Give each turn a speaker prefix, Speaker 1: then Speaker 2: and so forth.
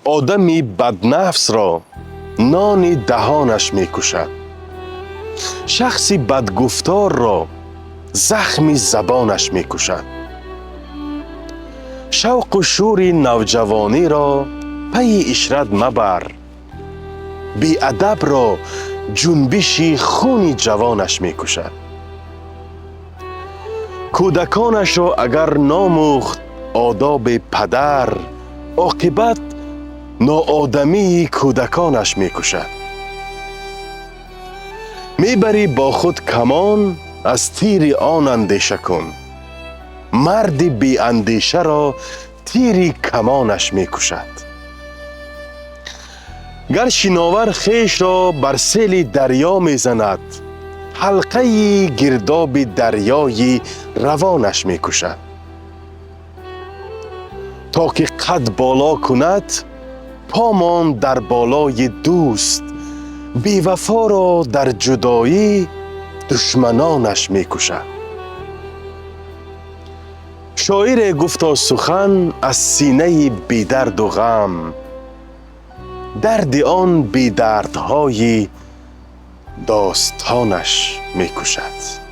Speaker 1: آدمی بدنفس را نان دهانش می کشد. شخصی بدگفتار را زخم زبانش می کشد. شوق و شور نوجوانی را پی اشرت مبر. بی ادب را جنبش خون جوانش می کشد. کودکانش را اگر ناموخت آداب پدر، عاقبت ناآدمی کودکانش می کشد. می بری با خود کمان، از تیر آن اندیشه کن. مرد بی اندیشه را تیر کمانش می کشد. گر شناور خویش را بر سیل دریا می زند، حلقه گرداب دریای روانش می کشد. تا که قد بالا کند پامان در بالای دوست، بی وفا را در جدایی دشمنانش می کشد. شاعر گفتا سخن از سینه بی درد و غم، درد آن بی دردهای داستانش می کشد.